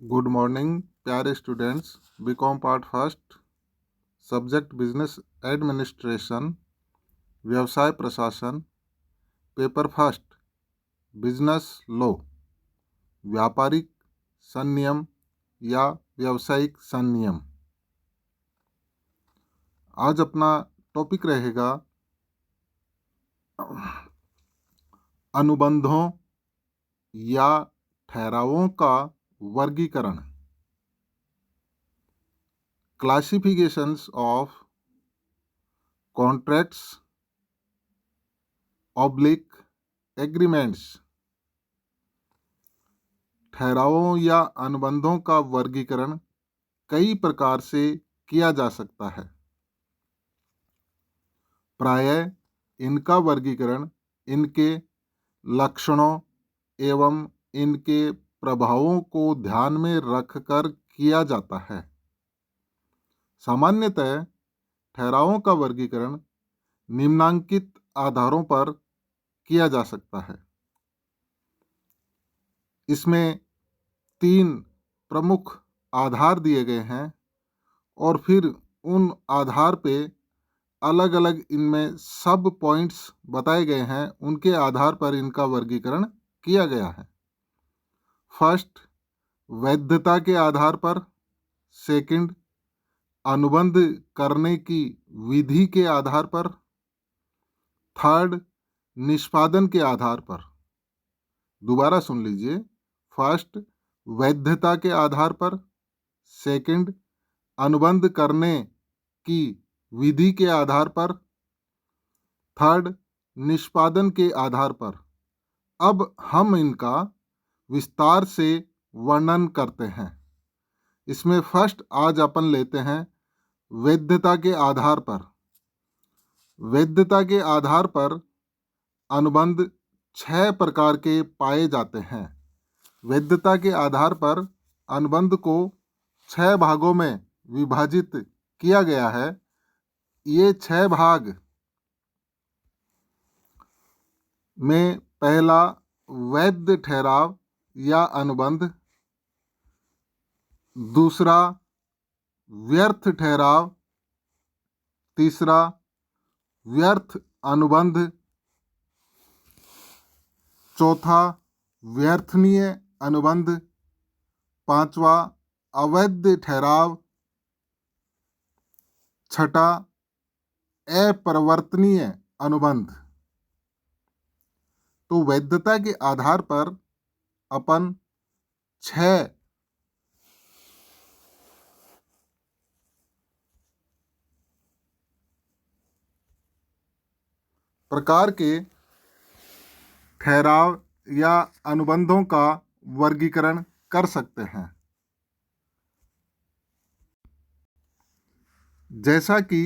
Good morning प्यारे students. BCom part first, subject business administration, व्यवसाय प्रशासन, पेपर फर्स्ट, बिजनेस लॉ, व्यापारिक संनियम या व्यावसायिक संनियम। आज अपना टॉपिक रहेगा अनुबंधों या ठहरावों का वर्गीकरण, क्लासिफिकेशंस ऑफ कॉन्ट्रैक्ट्स ऑब्लिक एग्रीमेंट्स। ठहरावों या अनुबंधों का वर्गीकरण कई प्रकार से किया जा सकता है। प्रायः इनका वर्गीकरण इनके लक्षणों एवं इनके प्रभावों को ध्यान में रखकर किया जाता है। सामान्यतः ठहरावों का वर्गीकरण निम्नांकित आधारों पर किया जा सकता है। इसमें 3 प्रमुख आधार दिए गए हैं और फिर उन आधार पे अलग अलग इनमें सब पॉइंट्स बताए गए हैं, उनके आधार पर इनका वर्गीकरण किया गया है। फर्स्ट, वैधता के आधार पर। सेकंड, अनुबंध करने की विधि के आधार पर। थर्ड, निष्पादन के आधार पर। दोबारा सुन लीजिए। फर्स्ट, वैधता के आधार पर। सेकंड, अनुबंध करने की विधि के आधार पर। थर्ड, निष्पादन के आधार पर। अब हम इनका विस्तार से वर्णन करते हैं। इसमें फर्स्ट आज अपन लेते हैं वैधता के आधार पर। वैधता के आधार पर अनुबंध 6 प्रकार के पाए जाते हैं। वैधता के आधार पर अनुबंध को 6 भागों में विभाजित किया गया है। ये 6 भाग में पहला वैध ठहराव या अनुबंध, दूसरा व्यर्थ ठहराव, तीसरा व्यर्थ अनुबंध, चौथा व्यर्थनीय अनुबंध, पांचवा अवैध ठहराव, छठा अपरिवर्तनीय अनुबंध। तो वैधता के आधार पर अपन 6 प्रकार के ठहराव या अनुबंधों का वर्गीकरण कर सकते हैं। जैसा कि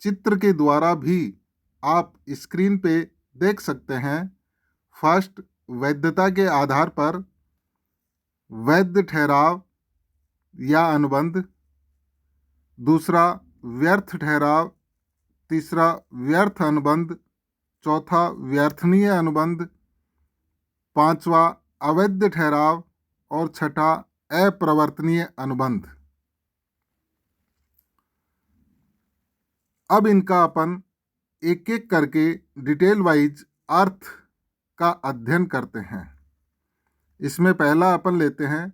चित्र के द्वारा भी आप स्क्रीन पे देख सकते हैं। फर्स्ट, वैधता के आधार पर वैध ठहराव या अनुबंध, दूसरा व्यर्थ ठहराव, तीसरा व्यर्थ अनुबंध, चौथा व्यर्थनीय अनुबंध, पांचवा अवैध ठहराव और छठा अप्रवर्तनीय अनुबंध। अब इनका अपन एक एक करके डिटेल वाइज अर्थ का अध्ययन करते हैं। इसमें पहला अपन लेते हैं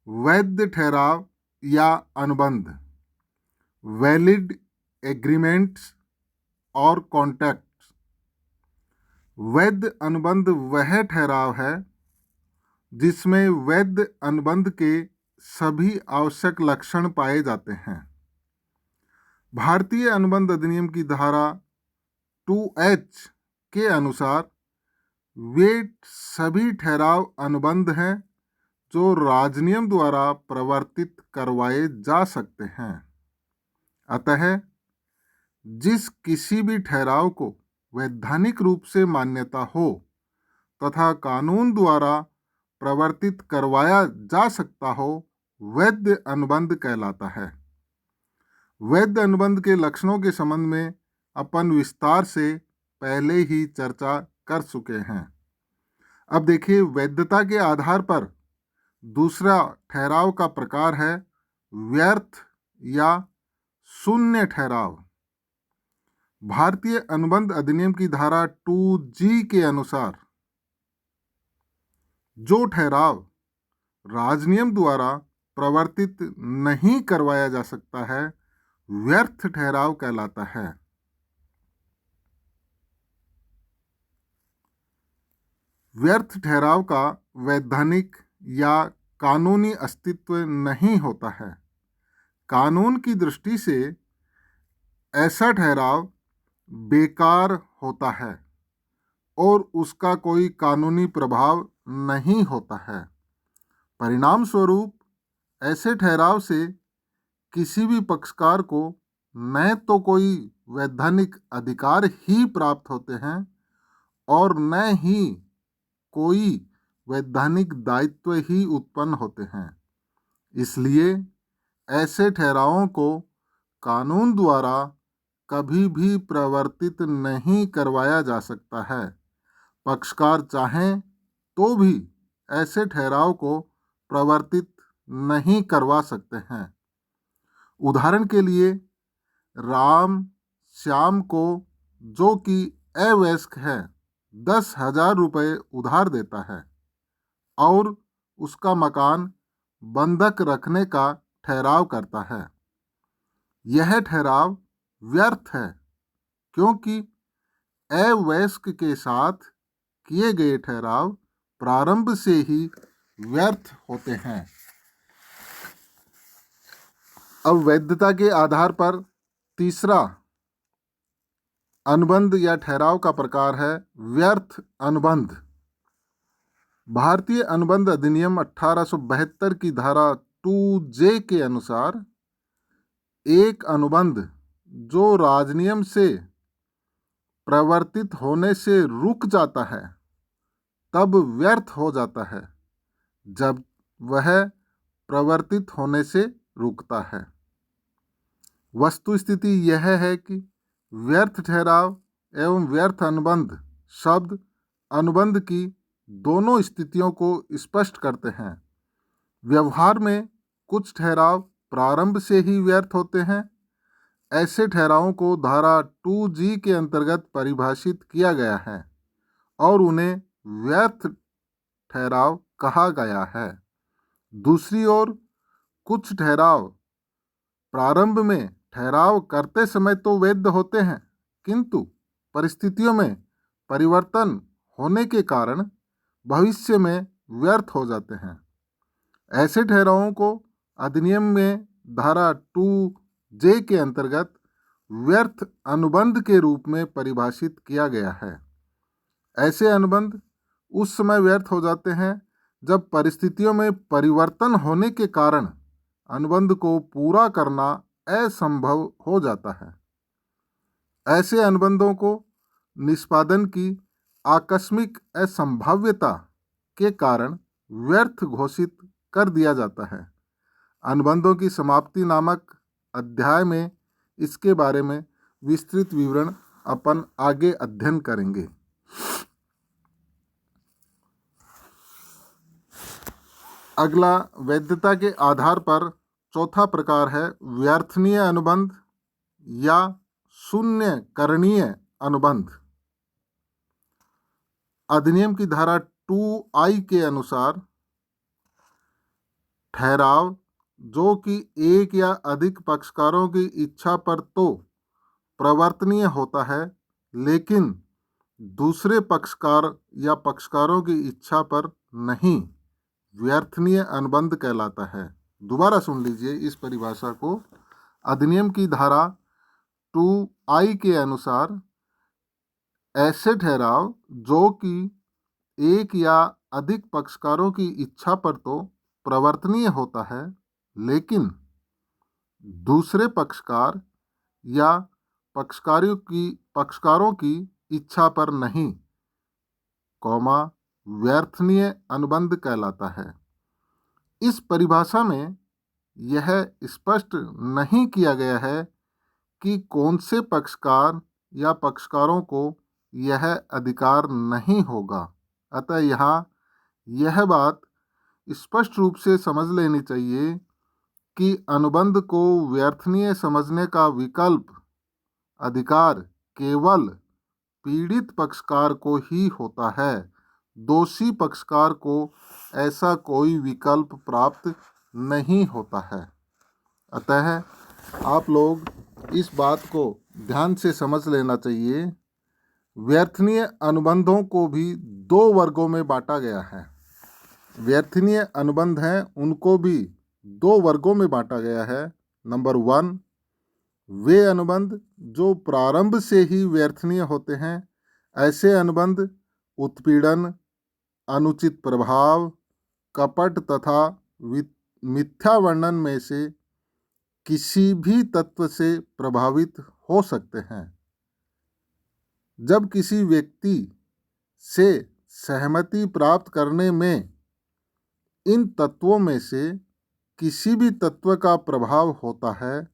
वैध ठहराव या अनुबंध, वैलिड एग्रीमेंट्स और कॉन्ट्रैक्ट्स। वैध अनुबंध वह ठहराव है जिसमें वैध अनुबंध के सभी आवश्यक लक्षण पाए जाते हैं। भारतीय अनुबंध अधिनियम की धारा 2H के अनुसार वे सभी ठहराव अनुबंध हैं जो राजनियम द्वारा प्रवर्तित करवाए जा सकते हैं। अतः जिस किसी भी ठहराव को वैधानिक रूप से मान्यता हो तथा कानून द्वारा प्रवर्तित करवाया जा सकता हो, वैध अनुबंध कहलाता है। वैध अनुबंध के लक्षणों के संबंध में अपन विस्तार से पहले ही चर्चा कर चुके हैं। अब देखिए, वैधता के आधार पर दूसरा ठहराव का प्रकार है व्यर्थ या शून्य ठहराव। भारतीय अनुबंध अधिनियम की धारा 2G के अनुसार जो ठहराव राजनियम द्वारा प्रवर्तित नहीं करवाया जा सकता है व्यर्थ ठहराव कहलाता है। व्यर्थ ठहराव का वैधानिक या कानूनी अस्तित्व नहीं होता है। कानून की दृष्टि से ऐसा ठहराव बेकार होता है और उसका कोई कानूनी प्रभाव नहीं होता है। परिणाम स्वरूप ऐसे ठहराव से किसी भी पक्षकार को न तो कोई वैधानिक अधिकार ही प्राप्त होते हैं और न ही कोई वैधानिक दायित्व ही उत्पन्न होते हैं। इसलिए ऐसे ठहरावों को कानून द्वारा कभी भी प्रवर्तित नहीं करवाया जा सकता है। पक्षकार चाहें तो भी ऐसे ठहराव को प्रवर्तित नहीं करवा सकते हैं। उदाहरण के लिए राम श्याम को, जो कि अवयस्क है, 10,000 रुपये उधार देता है और उसका मकान बंधक रखने का ठहराव करता है। यह ठहराव व्यर्थ है क्योंकि अवयस्क के साथ किए गए ठहराव प्रारंभ से ही व्यर्थ होते हैं। अब वैधता के आधार पर तीसरा अनुबंध या ठहराव का प्रकार है व्यर्थ अनुबंध। भारतीय अनुबंध अधिनियम 1872 की धारा 2J के अनुसार एक अनुबंध जो राजनियम से प्रवर्तित होने से रुक जाता है तब व्यर्थ हो जाता है जब वह प्रवर्तित होने से रुकता है। वस्तुस्थिति यह है कि व्यर्थ ठहराव एवं व्यर्थ अनुबंध शब्द अनुबंध की दोनों स्थितियों को स्पष्ट करते हैं। व्यवहार में कुछ ठहराव प्रारंभ से ही व्यर्थ होते हैं। ऐसे ठहरावों को धारा 2G के अंतर्गत परिभाषित किया गया है और उन्हें व्यर्थ ठहराव कहा गया है। दूसरी ओर कुछ ठहराव प्रारंभ में ठहराव करते समय तो वैध होते हैं, किंतु परिस्थितियों में परिवर्तन होने के कारण भविष्य में व्यर्थ हो जाते हैं। ऐसे ठहरावों को अधिनियम में धारा 2J के अंतर्गत व्यर्थ अनुबंध के रूप में परिभाषित किया गया है। ऐसे अनुबंध उस समय व्यर्थ हो जाते हैं जब परिस्थितियों में परिवर्तन होने के कारण अनुबंध को पूरा करना असंभव हो जाता है। ऐसे अनुबंधों को निष्पादन की आकस्मिक असंभाव्यता के कारण व्यर्थ घोषित कर दिया जाता है। अनुबंधों की समाप्ति नामक अध्याय में इसके बारे में विस्तृत विवरण अपन आगे अध्ययन करेंगे। अगला वैधता के आधार पर चौथा प्रकार है व्यर्थनीय अनुबंध या शून्य करणीय अनुबंध। अधिनियम की धारा 2I के अनुसार ठहराव जो कि एक या अधिक पक्षकारों की इच्छा पर तो प्रवर्तनीय होता है लेकिन दूसरे पक्षकार या पक्षकारों की इच्छा पर नहीं, व्यर्थनीय अनुबंध कहलाता है। दोबारा सुन लीजिए इस परिभाषा को। अधिनियम की धारा 2I के अनुसार ऐसे ठहराव जो कि एक या अधिक पक्षकारों की इच्छा पर तो प्रवर्तनीय होता है लेकिन दूसरे पक्षकार या पक्षकारों की इच्छा पर नहीं, व्यर्थनीय अनुबंध कहलाता है। इस परिभाषा में यह स्पष्ट नहीं किया गया है कि कौन से पक्षकार या पक्षकारों को यह अधिकार नहीं होगा। अतः यहाँ यह बात स्पष्ट रूप से समझ लेनी चाहिए कि अनुबंध को व्यर्थनीय समझने का विकल्प अधिकार केवल पीड़ित पक्षकार को ही होता है। दोषी पक्षकार को ऐसा कोई विकल्प प्राप्त नहीं होता है। अतः आप लोग इस बात को ध्यान से समझ लेना चाहिए। व्यर्थनीय अनुबंधों को भी दो वर्गों में बांटा गया है। व्यर्थनीय अनुबंध हैं उनको भी दो वर्गों में बांटा गया है। नंबर 1, वे अनुबंध जो प्रारंभ से ही व्यर्थनीय होते हैं। ऐसे अनुबंध उत्पीड़न, अनुचित प्रभाव, कपट तथा मिथ्या वर्णन में से किसी भी तत्व से प्रभावित हो सकते हैं। जब किसी व्यक्ति से सहमति प्राप्त करने में इन तत्वों में से किसी भी तत्व का प्रभाव होता है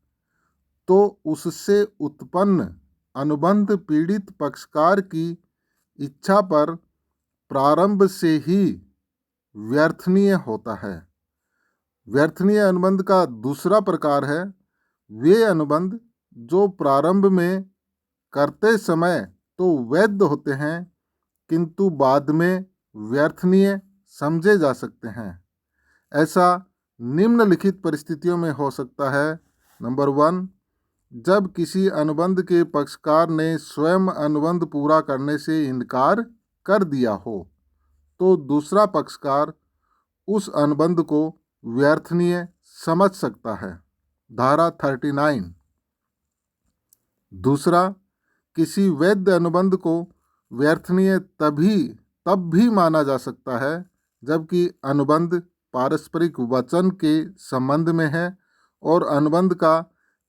तो उससे उत्पन्न अनुबंध पीड़ित पक्षकार की इच्छा पर प्रारंभ से ही व्यर्थनीय होता है। व्यर्थनीय अनुबंध का दूसरा प्रकार है वे अनुबंध जो प्रारंभ में करते समय तो वैध होते हैं किंतु बाद में व्यर्थनीय समझे जा सकते हैं। ऐसा निम्नलिखित परिस्थितियों में हो सकता है। नंबर 1, जब किसी अनुबंध के पक्षकार ने स्वयं अनुबंध पूरा करने से इनकार कर दिया हो तो दूसरा पक्षकार उस अनुबंध को व्यर्थनीय समझ सकता है। धारा 39। दूसरा, किसी वैध अनुबंध को व्यर्थनीय तब भी माना जा सकता है जबकि अनुबंध पारस्परिक वचन के संबंध में है और अनुबंध का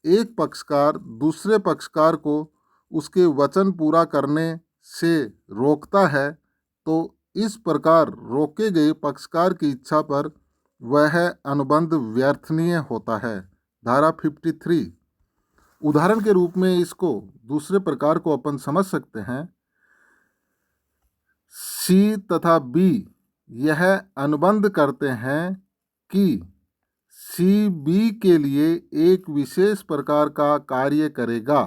एक पक्षकार दूसरे पक्षकार को उसके वचन पूरा करने से रोकता है तो इस प्रकार रोके गए पक्षकार की इच्छा पर वह अनुबंध व्यर्थनीय होता है। धारा 53। उदाहरण के रूप में इसको दूसरे प्रकार को अपन समझ सकते हैं। सी तथा बी यह अनुबंध करते हैं कि सी बी के लिए एक विशेष प्रकार का कार्य करेगा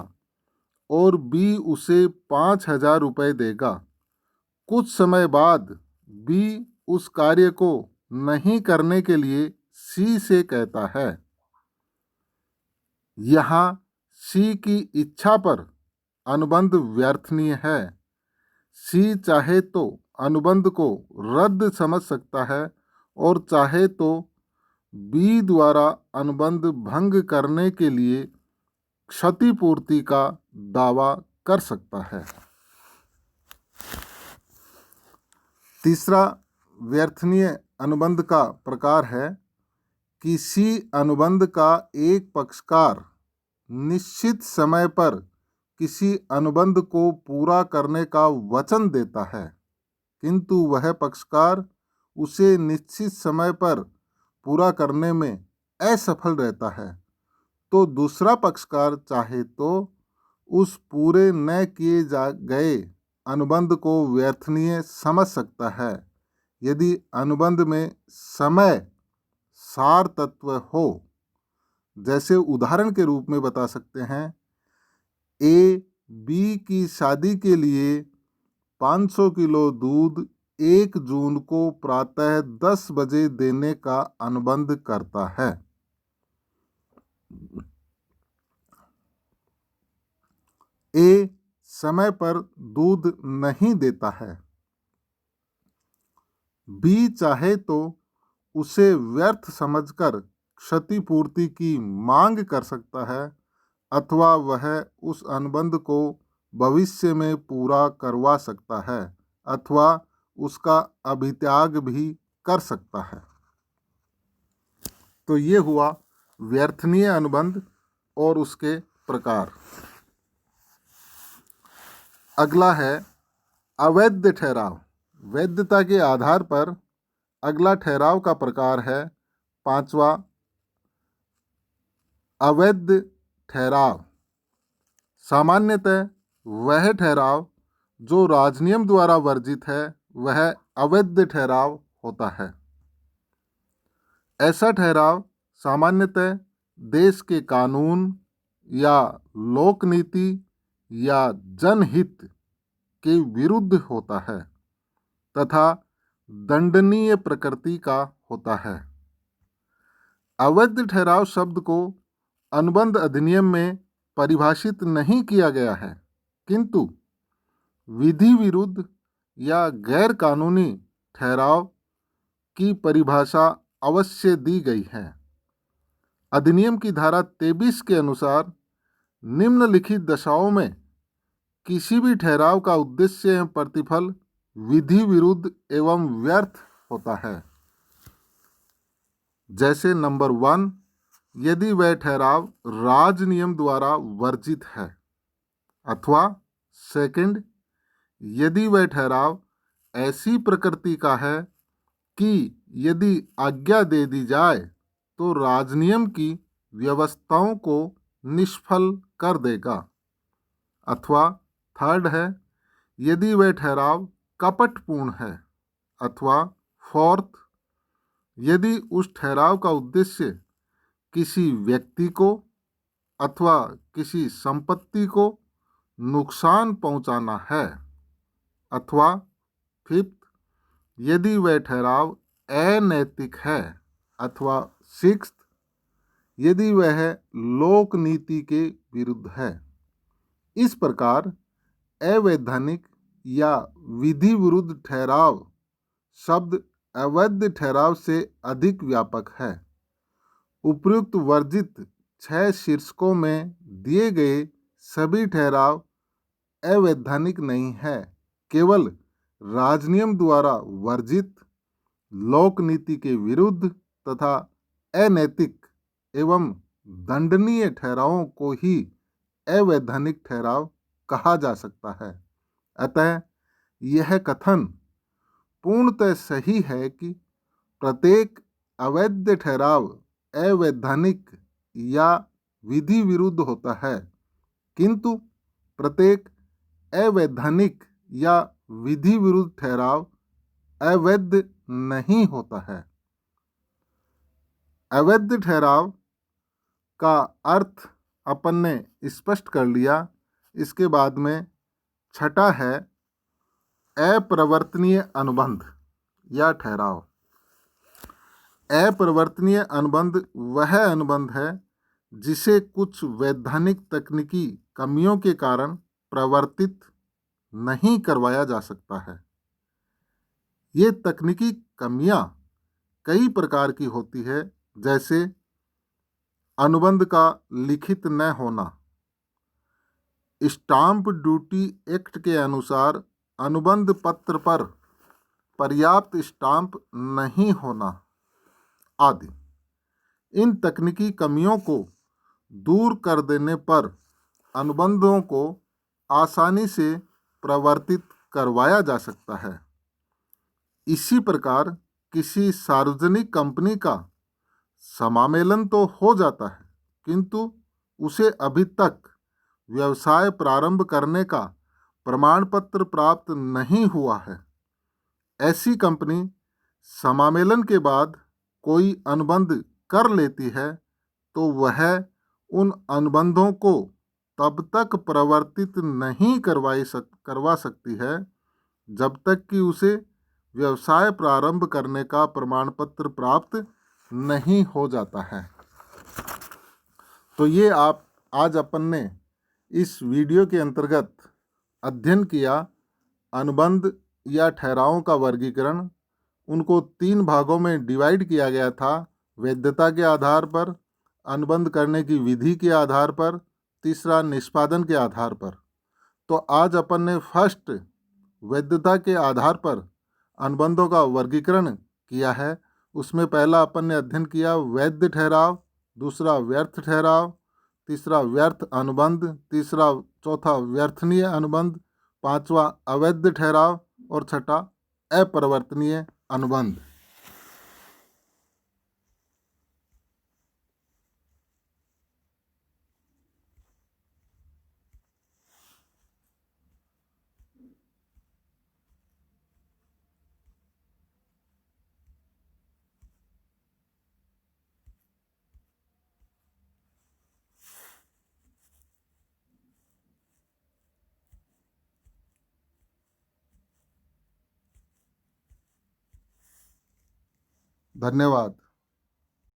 और बी उसे 5,000 रुपये देगा। कुछ समय बाद बी उस कार्य को नहीं करने के लिए सी से कहता है। यहाँ सी की इच्छा पर अनुबंध व्यर्थनीय है। सी चाहे तो अनुबंध को रद्द समझ सकता है और चाहे तो बी द्वारा अनुबंध भंग करने के लिए क्षतिपूर्ति का दावा कर सकता है। तीसरा व्यर्थनीय अनुबंध का प्रकार है किसी अनुबंध का एक पक्षकार निश्चित समय पर किसी अनुबंध को पूरा करने का वचन देता है किंतु वह पक्षकार उसे निश्चित समय पर पूरा करने में असफल रहता है तो दूसरा पक्षकार चाहे तो उस पूरे न किए गए अनुबंध को व्यर्थनीय समझ सकता है यदि अनुबंध में समय सार तत्व हो। जैसे उदाहरण के रूप में बता सकते हैं, ए बी की शादी के लिए 500 किलो दूध 1 जून को प्रातः 10 बजे देने का अनुबंध करता है। ए समय पर दूध नहीं देता है। बी चाहे तो उसे व्यर्थ समझकर क्षतिपूर्ति की मांग कर सकता है अथवा वह उस अनुबंध को भविष्य में पूरा करवा सकता है अथवा उसका अभित्याग भी कर सकता है। तो ये हुआ व्यर्थनीय अनुबंध और उसके प्रकार। अगला है अवैध ठहराव। वैधता के आधार पर अगला ठहराव का प्रकार है 5वां अवैध ठहराव। सामान्यतः वह ठहराव जो राजनियम द्वारा वर्जित है वह अवैध ठहराव होता है। ऐसा ठहराव सामान्यतः देश के कानून या लोक नीति या जनहित के विरुद्ध होता है तथा दंडनीय प्रकृति का होता है। अवैध ठहराव शब्द को अनुबंध अधिनियम में परिभाषित नहीं किया गया है, किंतु विधि विरुद्ध या गैर कानूनी ठहराव की परिभाषा अवश्य दी गई है। अधिनियम की धारा 23 के अनुसार निम्नलिखित दशाओं में किसी भी ठहराव का उद्देश्य एवं प्रतिफल विधि विरुद्ध एवं व्यर्थ होता है। जैसे नंबर 1, यदि वह ठहराव राज नियम द्वारा वर्जित है, अथवा सेकंड, यदि वह ठहराव ऐसी प्रकृति का है कि यदि आज्ञा दे दी जाए तो राजनियम की व्यवस्थाओं को निष्फल कर देगा, अथवा थर्ड है, यदि वह ठहराव कपटपूर्ण है, अथवा फोर्थ, यदि उस ठहराव का उद्देश्य किसी व्यक्ति को अथवा किसी संपत्ति को नुकसान पहुंचाना है, अथवा फिफ्थ, यदि वह ठहराव अनैतिक है, अथवा सिक्स्थ, यदि वह लोक नीति के विरुद्ध है। इस प्रकार अवैधानिक या विधि विरुद्ध ठहराव शब्द अवैध ठहराव से अधिक व्यापक है। उपयुक्त वर्जित 6 शीर्षकों में दिए गए सभी ठहराव अवैधानिक नहीं है, केवल राजनियम द्वारा वर्जित, लोक नीति के विरुद्ध तथा अनैतिक एवं दंडनीय ठहरावों को ही अवैधानिक ठहराव कहा जा सकता है। अतः यह कथन पूर्णतः सही है कि प्रत्येक अवैध ठहराव अवैधानिक या विधि विरुद्ध होता है, किंतु प्रत्येक अवैधानिक या विधि विरुद्ध ठहराव अवैध नहीं होता है। अवैध ठहराव का अर्थ अपन ने स्पष्ट कर लिया। इसके बाद में छठा है अप्रवर्तनीय अनुबंध या ठहराव। अप्रवर्तनीय अनुबंध वह अनुबंध है जिसे कुछ वैधानिक तकनीकी कमियों के कारण प्रवर्तित नहीं करवाया जा सकता है। ये तकनीकी कमियां कई प्रकार की होती है, जैसे अनुबंध का लिखित न होना, स्टाम्प ड्यूटी एक्ट के अनुसार अनुबंध पत्र पर पर्याप्त स्टाम्प नहीं होना आदि। इन तकनीकी कमियों को दूर कर देने पर अनुबंधों को आसानी से प्रवर्तित करवाया जा सकता है। इसी प्रकार किसी सार्वजनिक कंपनी का समामेलन तो हो जाता है, किंतु उसे अभी तक व्यवसाय प्रारंभ करने का प्रमाण पत्र प्राप्त नहीं हुआ है। ऐसी कंपनी समामेलन के बाद कोई अनुबंध कर लेती है तो वह उन अनुबंधों को तब तक प्रवर्तित नहीं करवा सकती है जब तक कि उसे व्यवसाय प्रारंभ करने का प्रमाण पत्र प्राप्त नहीं हो जाता है। तो ये आज अपन ने इस वीडियो के अंतर्गत अध्ययन किया अनुबंध या ठहरावों का वर्गीकरण। उनको 3 भागों में डिवाइड किया गया था, वैधता के आधार पर, अनुबंध करने की विधि के आधार पर, तीसरा निष्पादन के आधार पर। तो आज अपन ने फर्स्ट वैधता के आधार पर अनुबंधों का वर्गीकरण किया है। उसमें पहला अपन ने अध्ययन किया वैध ठहराव, दूसरा व्यर्थ ठहराव, तीसरा व्यर्थ अनुबंध, चौथा व्यर्थनीय अनुबंध, पांचवा अवैध ठहराव और छठा अपरिवर्तनीय अनुबंध। धन्यवाद।